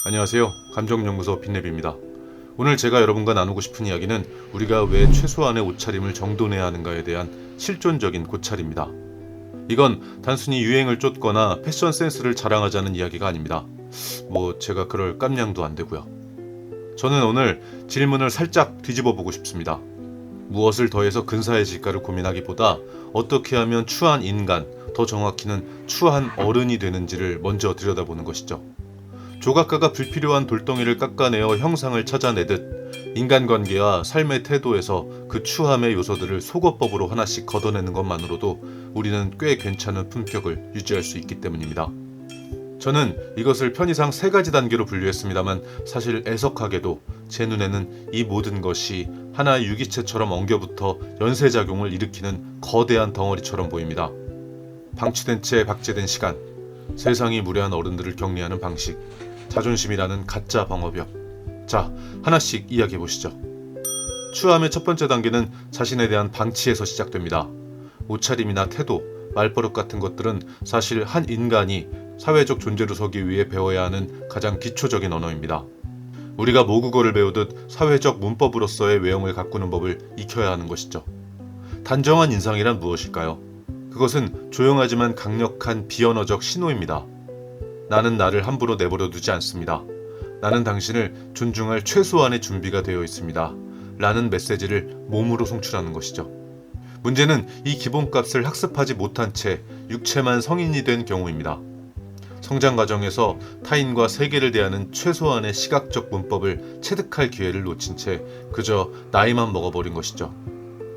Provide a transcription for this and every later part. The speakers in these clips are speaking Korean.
안녕하세요. 감정연구소 빈랩입니다. 오늘 제가 여러분과 나누고 싶은 이야기는 우리가 왜 최소한의 옷차림을 정돈해야 하는가에 대한 실존적인 고찰입니다. 이건 단순히 유행을 쫓거나 패션 센스를 자랑하자는 이야기가 아닙니다. 제가 그럴 깜냥도 안 되고요. 저는 오늘 질문을 살짝 뒤집어 보고 싶습니다. 무엇을 더해서 근사해질까를 고민하기보다 어떻게 하면 추한 인간, 더 정확히는 추한 어른이 되는지를 먼저 들여다보는 것이죠. 조각가가 불필요한 돌덩이를 깎아내어 형상을 찾아내듯 인간관계와 삶의 태도에서 그 추함의 요소들을 속어법으로 하나씩 걷어내는 것만으로도 우리는 꽤 괜찮은 품격을 유지할 수 있기 때문입니다. 저는 이것을 편의상 3가지 단계로 분류했습니다만 사실 애석하게도 제 눈에는 이 모든 것이 하나의 유기체처럼 엉겨붙어 연쇄작용을 일으키는 거대한 덩어리처럼 보입니다. 방치된 채 박제된 시간, 세상이 무례한 어른들을 격리하는 방식, 자존심이라는 가짜 방어벽. 자, 하나씩 이야기해보시죠. 추함의 첫 번째 단계는 자신에 대한 방치에서 시작됩니다. 옷차림이나 태도, 말버릇 같은 것들은 사실 한 인간이 사회적 존재로 서기 위해 배워야 하는 가장 기초적인 언어입니다. 우리가 모국어를 배우듯 사회적 문법으로서의 외형을 가꾸는 법을 익혀야 하는 것이죠. 단정한 인상이란 무엇일까요? 그것은 조용하지만 강력한 비언어적 신호입니다. 나는 나를 함부로 내버려 두지 않습니다. 나는 당신을 존중할 최소한의 준비가 되어 있습니다. 라는 메시지를 몸으로 송출하는 것이죠. 문제는 이 기본값을 학습하지 못한 채 육체만 성인이 된 경우입니다. 성장 과정에서 타인과 세계를 대하는 최소한의 시각적 문법을 체득할 기회를 놓친 채 그저 나이만 먹어버린 것이죠.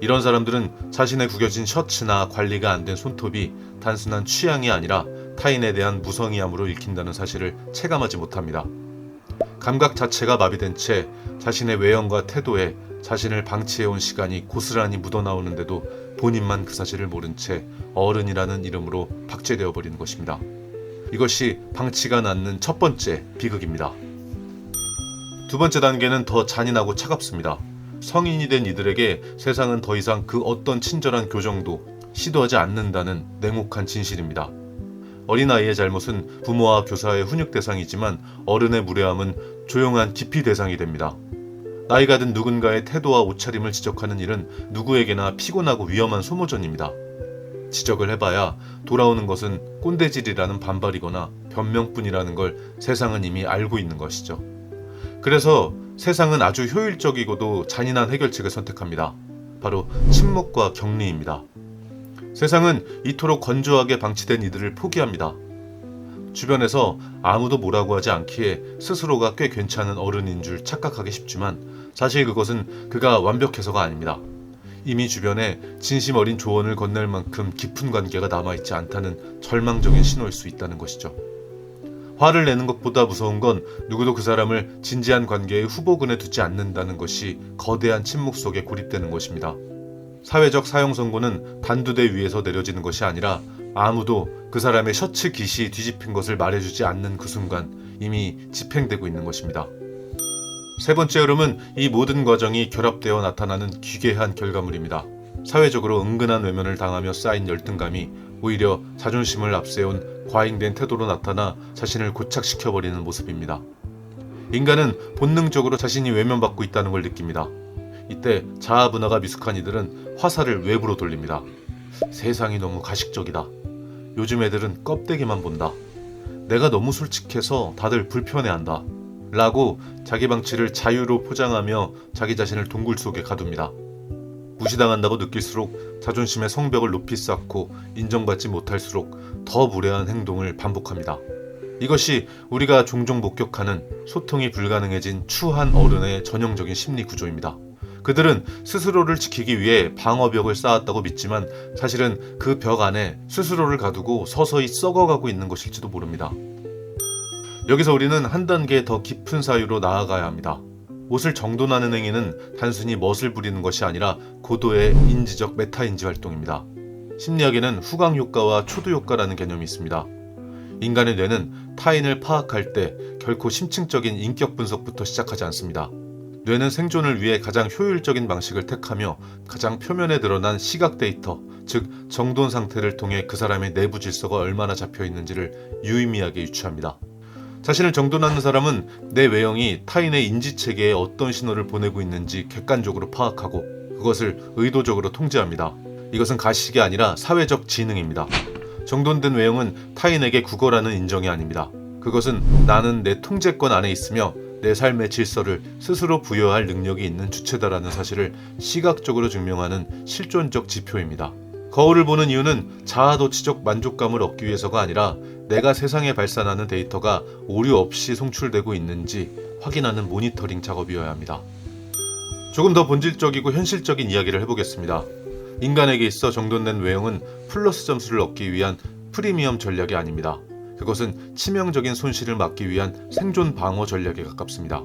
이런 사람들은 자신의 구겨진 셔츠나 관리가 안 된 손톱이 단순한 취향이 아니라 타인에 대한 무성의함으로 읽힌다는 사실을 체감하지 못합니다. 감각 자체가 마비된 채 자신의 외형과 태도에 자신을 방치해온 시간이 고스란히 묻어나오는데도 본인만 그 사실을 모른 채 어른이라는 이름으로 박제되어 버리는 것입니다. 이것이 방치가 낳는 첫 번째 비극입니다. 두 번째 단계는 더 잔인하고 차갑습니다. 성인이 된 이들에게 세상은 더 이상 그 어떤 친절한 교정도 시도하지 않는다는 냉혹한 진실입니다. 어린아이의 잘못은 부모와 교사의 훈육 대상이지만 어른의 무례함은 조용한 기피 대상이 됩니다. 나이가 든 누군가의 태도와 옷차림을 지적하는 일은 누구에게나 피곤하고 위험한 소모전입니다. 지적을 해봐야 돌아오는 것은 꼰대질이라는 반발이거나 변명뿐이라는 걸 세상은 이미 알고 있는 것이죠. 그래서 세상은 아주 효율적이고도 잔인한 해결책을 선택합니다. 바로 침묵과 격리입니다. 세상은 이토록 건조하게 방치된 이들을 포기합니다. 주변에서 아무도 뭐라고 하지 않기에 스스로가 꽤 괜찮은 어른인 줄 착각하기 쉽지만 사실 그것은 그가 완벽해서가 아닙니다. 이미 주변에 진심 어린 조언을 건넬 만큼 깊은 관계가 남아있지 않다는 절망적인 신호일 수 있다는 것이죠. 화를 내는 것보다 무서운 건 누구도 그 사람을 진지한 관계의 후보군에 두지 않는다는 것이 거대한 침묵 속에 고립되는 것입니다. 사회적 사형 선고는 단두대 위에서 내려지는 것이 아니라 아무도 그 사람의 셔츠 깃이 뒤집힌 것을 말해주지 않는 그 순간 이미 집행되고 있는 것입니다. 세 번째 흐름은 이 모든 과정이 결합되어 나타나는 기괴한 결과물입니다. 사회적으로 은근한 외면을 당하며 쌓인 열등감이 오히려 자존심을 앞세운 과잉된 태도로 나타나 자신을 고착시켜버리는 모습입니다. 인간은 본능적으로 자신이 외면받고 있다는 걸 느낍니다. 이때 자아 분화가 미숙한 이들은 화살을 외부로 돌립니다. 세상이 너무 가식적이다. 요즘 애들은 껍데기만 본다. 내가 너무 솔직해서 다들 불편해한다. 라고 자기 방치를 자유로 포장하며 자기 자신을 동굴 속에 가둡니다. 무시당한다고 느낄수록 자존심의 성벽을 높이 쌓고 인정받지 못할수록 더 무례한 행동을 반복합니다. 이것이 우리가 종종 목격하는 소통이 불가능해진 추한 어른의 전형적인 심리 구조입니다. 그들은 스스로를 지키기 위해 방어벽을 쌓았다고 믿지만 사실은 그 벽 안에 스스로를 가두고 서서히 썩어가고 있는 것일지도 모릅니다. 여기서 우리는 한 단계 더 깊은 사유로 나아가야 합니다. 옷을 정돈하는 행위는 단순히 멋을 부리는 것이 아니라 고도의 인지적 메타인지 활동입니다. 심리학에는 후광 효과와 초두 효과라는 개념이 있습니다. 인간의 뇌는 타인을 파악할 때 결코 심층적인 인격 분석부터 시작하지 않습니다. 뇌는 생존을 위해 가장 효율적인 방식을 택하며 가장 표면에 드러난 시각 데이터, 즉 정돈 상태를 통해 그 사람의 내부 질서가 얼마나 잡혀 있는지를 유의미하게 유추합니다. 자신을 정돈하는 사람은 내 외형이 타인의 인지체계에 어떤 신호를 보내고 있는지 객관적으로 파악하고 그것을 의도적으로 통제합니다. 이것은 가식이 아니라 사회적 지능입니다. 정돈된 외형은 타인에게 구걸하는 인정이 아닙니다. 그것은 나는 내 통제권 안에 있으며 내 삶의 질서를 스스로 부여할 능력이 있는 주체다라는 사실을 시각적으로 증명하는 실존적 지표입니다. 거울을 보는 이유는 자아도취적 만족감을 얻기 위해서가 아니라 내가 세상에 발산하는 데이터가 오류 없이 송출되고 있는지 확인하는 모니터링 작업이어야 합니다. 조금 더 본질적이고 현실적인 이야기를 해보겠습니다. 인간에게 있어 정돈된 외형은 플러스 점수를 얻기 위한 프리미엄 전략이 아닙니다. 그것은 치명적인 손실을 막기 위한 생존 방어 전략에 가깝습니다.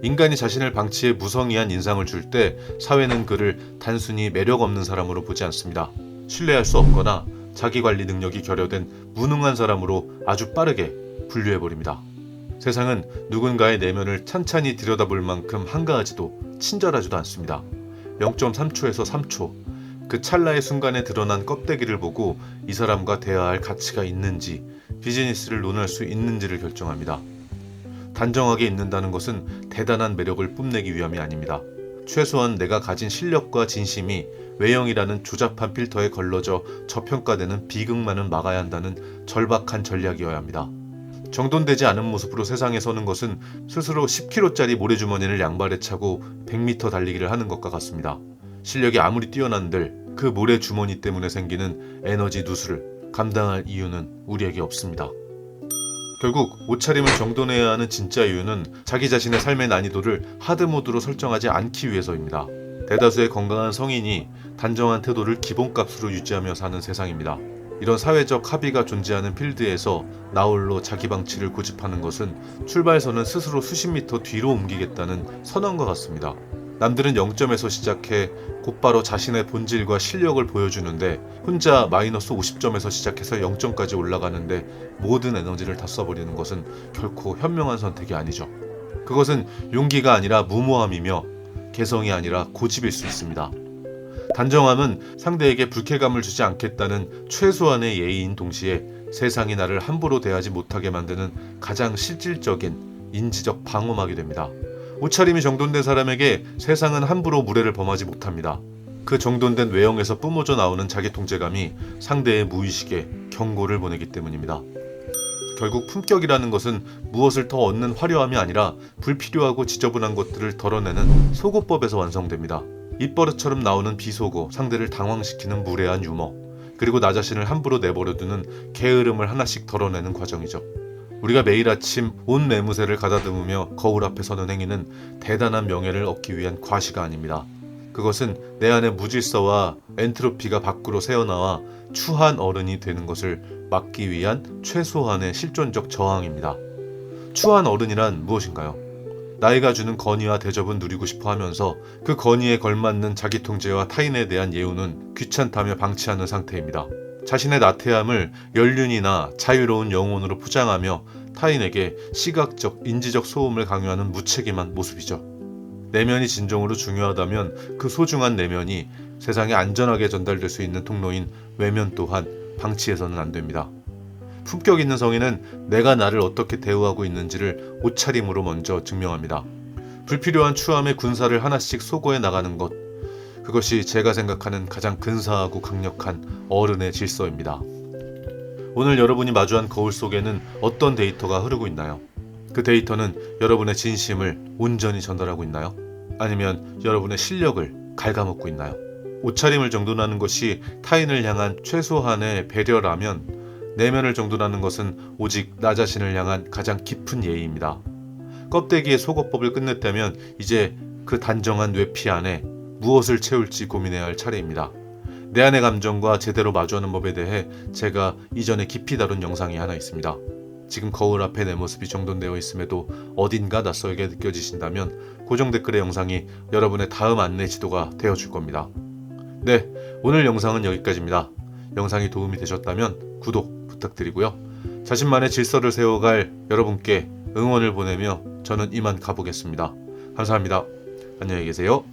인간이 자신을 방치해 무성의한 인상을 줄 때 사회는 그를 단순히 매력 없는 사람으로 보지 않습니다. 신뢰할 수 없거나 자기관리 능력이 결여된 무능한 사람으로 아주 빠르게 분류해버립니다. 세상은 누군가의 내면을 찬찬히 들여다볼 만큼 한가하지도 친절하지도 않습니다. 0.3초에서 3초, 그 찰나의 순간에 드러난 껍데기를 보고 이 사람과 대화할 가치가 있는지, 비즈니스를 논할 수 있는지를 결정합니다. 단정하게 입는다는 것은 대단한 매력을 뽐내기 위함이 아닙니다. 최소한 내가 가진 실력과 진심이 외형이라는 조잡한 필터에 걸러져 저평가되는 비극만은 막아야 한다는 절박한 전략이어야 합니다. 정돈되지 않은 모습으로 세상에 서는 것은 스스로 10kg짜리 모래주머니를 양발에 차고 100m 달리기를 하는 것과 같습니다. 실력이 아무리 뛰어난들 그 모래주머니 때문에 생기는 에너지 누수를 감당할 이유는 우리에게 없습니다. 결국 옷차림을 정돈해야 하는 진짜 이유는 자기 자신의 삶의 난이도를 하드모드로 설정하지 않기 위해서입니다. 대다수의 건강한 성인이 단정한 태도를 기본값으로 유지하며 사는 세상입니다. 이런 사회적 합의가 존재하는 필드에서 나홀로 자기 방치를 고집하는 것은 출발선은 스스로 수십 미터 뒤로 옮기겠다는 선언과 같습니다. 남들은 0점에서 시작해 곧바로 자신의 본질과 실력을 보여주는데 혼자 마이너스 50점에서 시작해서 0점까지 올라가는데 모든 에너지를 다 써버리는 것은 결코 현명한 선택이 아니죠. 그것은 용기가 아니라 무모함이며 개성이 아니라 고집일 수 있습니다. 단정함은 상대에게 불쾌감을 주지 않겠다는 최소한의 예의인 동시에 세상이 나를 함부로 대하지 못하게 만드는 가장 실질적인 인지적 방어막이 됩니다. 옷차림이 정돈된 사람에게 세상은 함부로 무례를 범하지 못합니다. 그 정돈된 외형에서 뿜어져 나오는 자기 통제감이 상대의 무의식에 경고를 보내기 때문입니다. 결국 품격이라는 것은 무엇을 더 얻는 화려함이 아니라 불필요하고 지저분한 것들을 덜어내는 속어법에서 완성됩니다. 입버릇처럼 나오는 비속어, 상대를 당황시키는 무례한 유머, 그리고 나 자신을 함부로 내버려두는 게으름을 하나씩 덜어내는 과정이죠. 우리가 매일 아침 온 매무새를 가다듬으며 거울 앞에 서는 행위는 대단한 명예를 얻기 위한 과시가 아닙니다. 그것은 내 안의 무질서와 엔트로피가 밖으로 새어나와 추한 어른이 되는 것을 막기 위한 최소한의 실존적 저항입니다. 추한 어른이란 무엇인가요? 나이가 주는 건의와 대접은 누리고 싶어 하면서 그 건의에 걸맞는 자기 통제와 타인에 대한 예우는 귀찮다며 방치하는 상태입니다. 자신의 나태함을 연륜이나 자유로운 영혼으로 포장하며 타인에게 시각적, 인지적 소음을 강요하는 무책임한 모습이죠. 내면이 진정으로 중요하다면 그 소중한 내면이 세상에 안전하게 전달될 수 있는 통로인 외면 또한 방치해서는 안 됩니다. 품격 있는 성인은 내가 나를 어떻게 대우하고 있는지를 옷차림으로 먼저 증명합니다. 불필요한 추함의 군사를 하나씩 소거해 나가는 것, 그것이 제가 생각하는 가장 근사하고 강력한 어른의 질서입니다. 오늘 여러분이 마주한 거울 속에는 어떤 데이터가 흐르고 있나요? 그 데이터는 여러분의 진심을 온전히 전달하고 있나요? 아니면 여러분의 실력을 갉아먹고 있나요? 옷차림을 정돈하는 것이 타인을 향한 최소한의 배려라면 내면을 정돈하는 것은 오직 나 자신을 향한 가장 깊은 예의입니다. 껍데기의 속어법을 끝냈다면 이제 그 단정한 외피 안에 무엇을 채울지 고민해야 할 차례입니다. 내 안의 감정과 제대로 마주하는 법에 대해 제가 이전에 깊이 다룬 영상이 하나 있습니다. 지금 거울 앞에 내 모습이 정돈되어 있음에도 어딘가 낯설게 느껴지신다면 고정 댓글의 영상이 여러분의 다음 안내 지도가 되어줄 겁니다. 네, 오늘 영상은 여기까지입니다. 영상이 도움이 되셨다면 구독 부탁드리고요. 자신만의 질서를 세워갈 여러분께 응원을 보내며 저는 이만 가보겠습니다. 감사합니다. 안녕히 계세요.